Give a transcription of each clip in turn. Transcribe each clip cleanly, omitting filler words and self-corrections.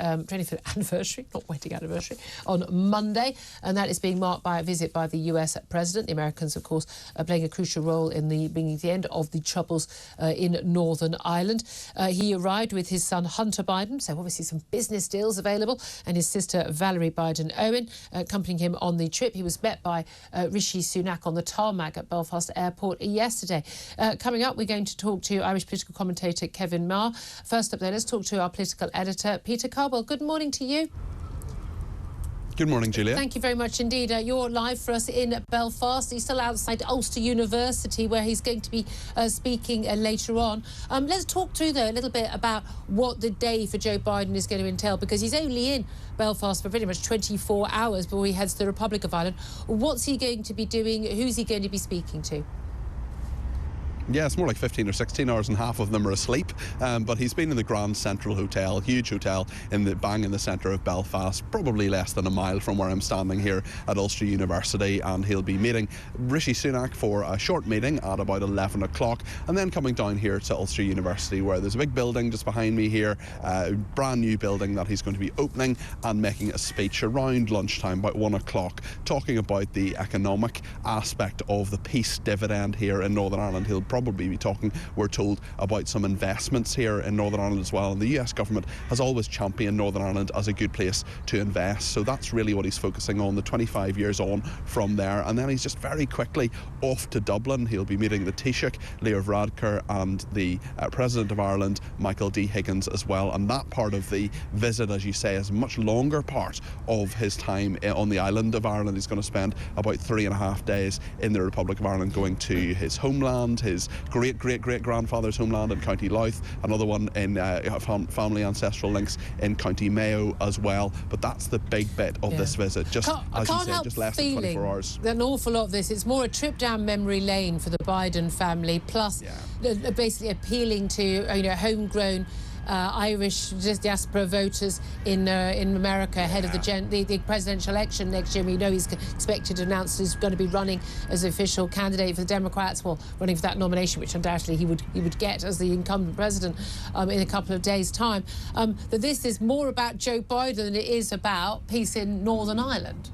25th anniversary, not wedding anniversary, on Monday, and that is being marked by a visit by the US President. The Americans, of course, are playing a crucial role in bringing the end of the troubles in Northern Ireland. He arrived with his son Hunter Biden, so obviously some business deals available, and his sister Valerie Biden-Owen accompanying him on the trip. He was met by Rishi Sunak on the tarmac at Belfast Airport yesterday. Coming up, we're going to talk to Irish political commentator Kevin Maher. First up there, let's talk to our political editor, Peter Cardwell. Good morning to you. Good morning, Julia. Thank you very much indeed. You're live for us in Belfast. He's still outside Ulster University, where he's going to be speaking later on. Let's talk through, though, a little bit about what the day for Joe Biden is going to entail, because he's only in Belfast for pretty much 24 hours before he heads to the Republic of Ireland. What's he going to be doing? Who's he going to be speaking to? Yeah, it's more like 15 or 16 hours and half of them are asleep. But he's been in the Grand Central Hotel, huge hotel in the centre of Belfast, probably less than a mile from where I'm standing here at Ulster University. And he'll be meeting Rishi Sunak for a short meeting at about 11 o'clock, and then coming down here to Ulster University, where there's a big building just behind me here, a brand new building that he's going to be opening and making a speech around lunchtime, about 1 o'clock, talking about the economic aspect of the peace dividend here in Northern Ireland. He'll probably be talking, we're told, about some investments here in Northern Ireland as well. And the US government has always championed Northern Ireland as a good place to invest. So that's really what he's focusing on, the 25 years on from there. And then he's just very quickly off to Dublin. He'll be meeting the Taoiseach, Leo Varadkar, and the President of Ireland, Michael D. Higgins, as well. And that part of the visit, as you say, is a much longer part of his time on the island of Ireland. He's going to spend about 3.5 days in the Republic of Ireland, going to his homeland, his great-great-great-grandfather's homeland in County Louth, another one in family ancestral links in County Mayo as well. But that's the big bit of this visit, just as you say, just less than 24 hours. An awful lot of this, it's more a trip down memory lane for the Biden family, plus basically appealing to homegrown Irish diaspora voters in America ahead of the presidential election next year. We know he's expected to announce he's going to be running as official candidate for the Democrats, well, running for that nomination, which undoubtedly he would get as the incumbent president in a couple of days' time. That this is more about Joe Biden than it is about peace in Northern Ireland.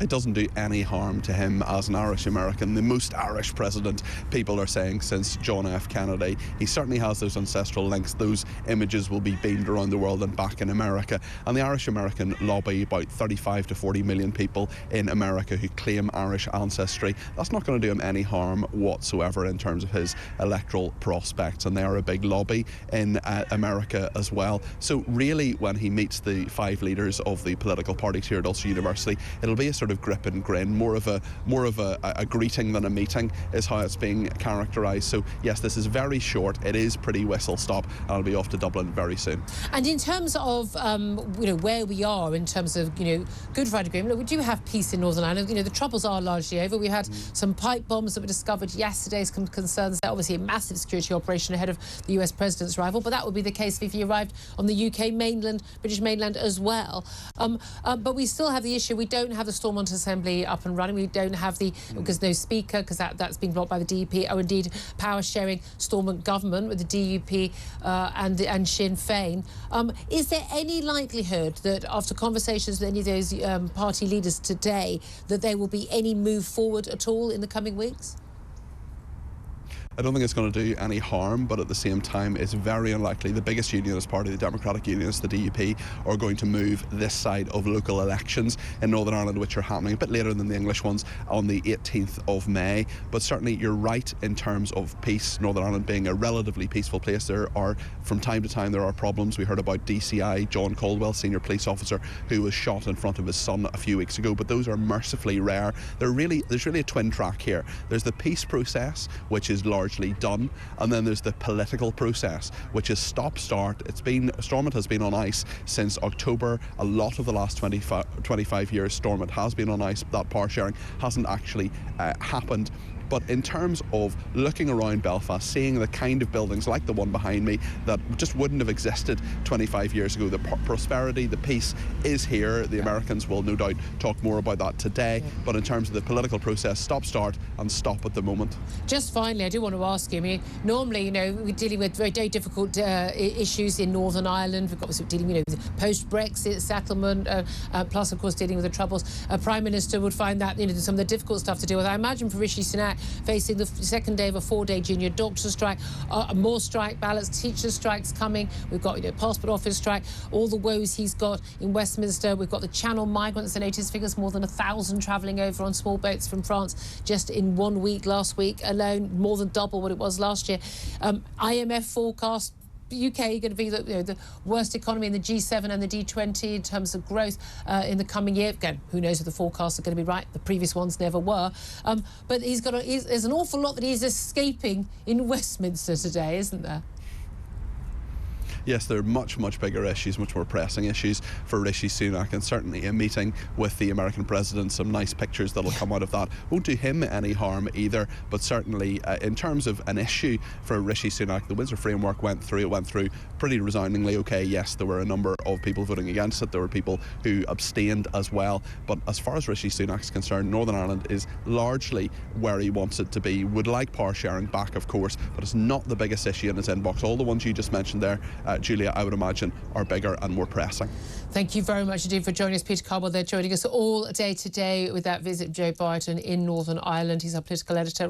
It doesn't do any harm to him as an Irish American, the most Irish president, people are saying, since John F. Kennedy. He certainly has those ancestral links. Those images will be beamed around the world and back in America. And the Irish American lobby, about 35 to 40 million people in America who claim Irish ancestry, that's not going to do him any harm whatsoever in terms of his electoral prospects. And they are a big lobby in America as well. So really, when he meets the 5 leaders of the political parties here at Ulster University, it'll be a sort of grip and grin, more of a greeting than a meeting is how it's being characterised. So yes, this is very short. It is pretty whistle stop, and I'll be off to Dublin very soon. And in terms of where we are in terms of Good Friday Agreement, we do have peace in Northern Ireland. The troubles are largely over. We had some pipe bombs that were discovered yesterday, some concerns there. Obviously a massive security operation ahead of the US president's arrival, but that would be the case if he arrived on the UK mainland, British mainland as well. But we still have the issue, we don't have the Stormont Assembly up and running. We don't have because no speaker, because that's been blocked by the DUP, or indeed power sharing Stormont government with the DUP and Sinn Féin. Is there any likelihood that after conversations with any of those party leaders today, that there will be any move forward at all in the coming weeks? I don't think it's going to do any harm, but at the same time, it's very unlikely. The biggest unionist party, the Democratic Unionists, the DUP, are going to move this side of local elections in Northern Ireland, which are happening a bit later than the English ones on the 18th of May. But certainly, you're right in terms of peace. Northern Ireland being a relatively peaceful place, from time to time, there are problems. We heard about DCI, John Cardwell, senior police officer, who was shot in front of his son a few weeks ago. But those are mercifully rare. There's really a twin track here. There's the peace process, which is largely done, and then there's the political process, which is stop-start. Stormont has been on ice since October. A lot of the last 25 years, Stormont has been on ice. That power sharing hasn't actually happened. But in terms of looking around Belfast, seeing the kind of buildings like the one behind me that just wouldn't have existed 25 years ago, the prosperity, the peace is here. The Americans will no doubt talk more about that today. But in terms of the political process, stop, start and stop at the moment. Just finally, I do want to ask you, I mean, normally, we're dealing with very difficult issues in Northern Ireland. We've got dealing, with post-Brexit settlement, plus, of course, dealing with the troubles. A Prime Minister would find that, some of the difficult stuff to deal with. I imagine for Rishi Sunak, facing the second day of a 4-day junior doctor strike, more strike ballots, teacher strikes coming. We've got, passport office strike, all the woes he's got in Westminster. We've got the Channel migrants, the latest figures, more than 1,000 travelling over on small boats from France just in 1 week, last week alone, more than double what it was last year. IMF forecast, the UK going to be the worst economy in the G7 and the D20 in terms of growth in the coming year. Again, who knows if the forecasts are going to be right? The previous ones never were. But there's an awful lot that he's escaping in Westminster today, isn't there? Yes, there are much bigger issues, much more pressing issues for Rishi Sunak, and certainly a meeting with the American president, some nice pictures that'll come out of that won't do him any harm either. But certainly in terms of an issue for Rishi Sunak, the Windsor framework went through pretty resoundingly okay. Yes, there were a number of people voting against it, there were people who abstained as well, but as far as Rishi Sunak's concerned, Northern Ireland is largely where he wants it to be. Would like power sharing back, of course, but it's not the biggest issue in his inbox. All the ones you just mentioned there, Julia, I would imagine are bigger and more pressing. Thank you very much indeed for joining us. Peter Cardwell there, joining us all day today with that visit of Joe Biden in Northern Ireland. He's our political editor.